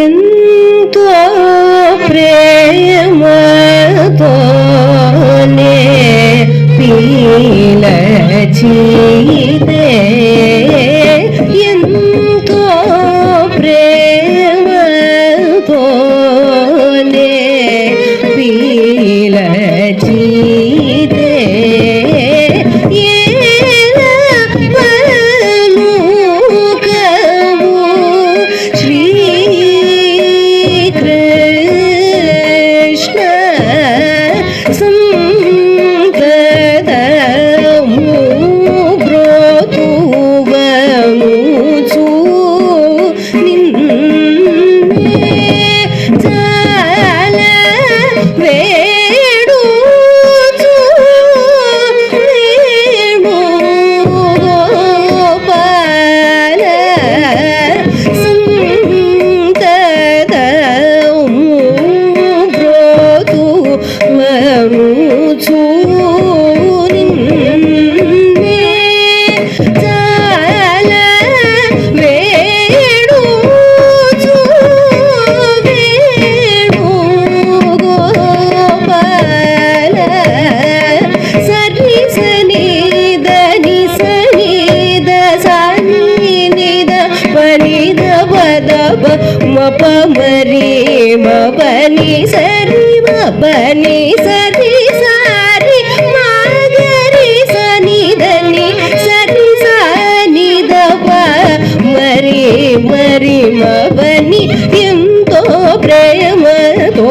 ఎంతో ప్రేమతోనే పిలచితే పలుకవు శ్రీకృష్ణ సంతతము బ్రోతువనుచు నిన్నే చల వేడుచు వేణుగోపాల సరి సనిదని సనిద సనిద పనిద పద మపమరి పపని సరి సారి మాగరి సనిదని సరి నిద పమరి మరి మపని ఎంతో ప్రేమతో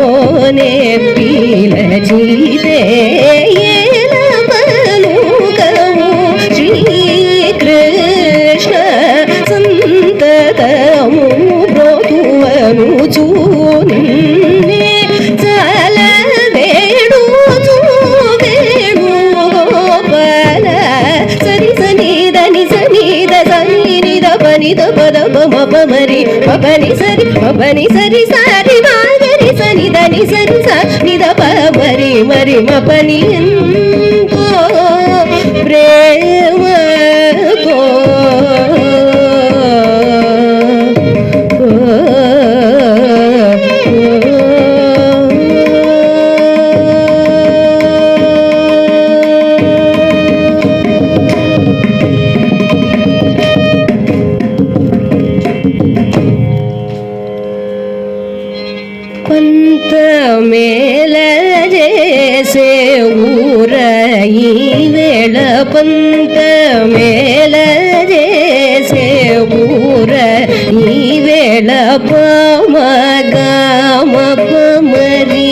పంత మేల చేసే ఊర ఈ వేళ పంత మేల చేసే ఊర ఈ వేళ పమ గమ పమరి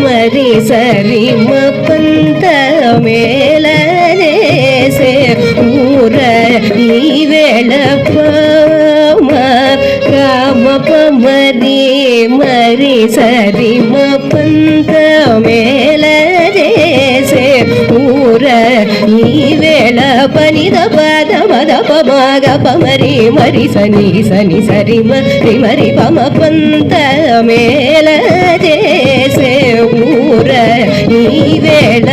మరి సరి మ పంత మేల చేసే ఊర ఈ వేళ పమ గమ పమరి మరి సరి మ పంత మేల చేసే ఊర ఈ వేళ పనిద పద మద పమగ పమరి మరి సని సని సరి మరి పమ పంత మేల చేసే ఊర ఈ వేళ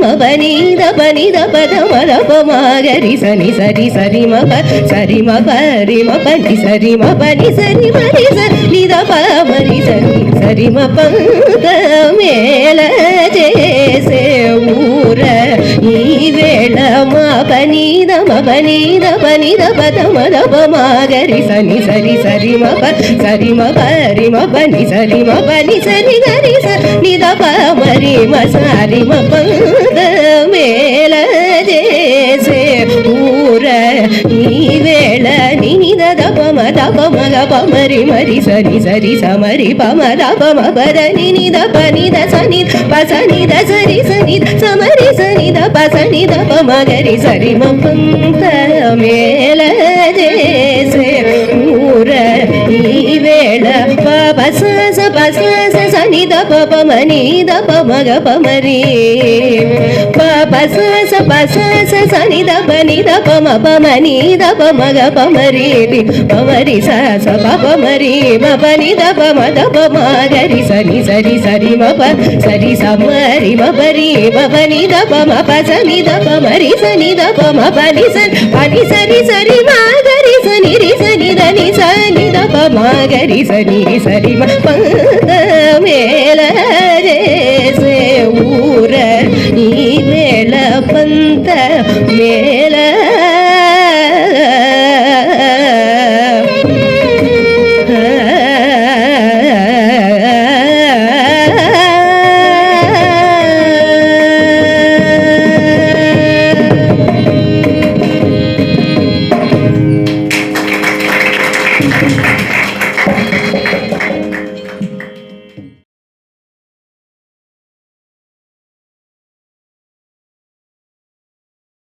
మపనీద పనిద పద మద పమగరి సని సరి సరి మ పరి మ పని సరి మ పని సరి మరి నిద పమరి సరి మ పంత మేల చేసే ఊర ఈ వేళ మపనీద పనిద పద మద పమగరి సని సరి సరి మ పరి మ పని సరి మ పని సరి గరి నిద పమరి మరి మసారి పంద మేల చేసే ఊర ఈ వేళ నినిద దపమ దపమగ పమరి మరి సరి సరి సమరి పమ దపమ పద నినిద పనిద సని పసనిద సరి సని సమరి సనిద పసనిద పమగరి సరి పంత మేల చేసే ఊర ఈ వేళ పస పస సనిద పమని దపమగ పమరి పస పస సనిద పనిద పమ పమని దపమగ పమరి పమరి స పమరి పని దపమ దపమగరి సని సరి సరి మప సరి సమరి మపరి పని దపమ పసని దపమరి సని దపమ పని సరి సరి మాగరి సని రి సని దని సని దపమగరి సని సరి పంద మేల చేసే ఊర ఈ వేళ పంత మే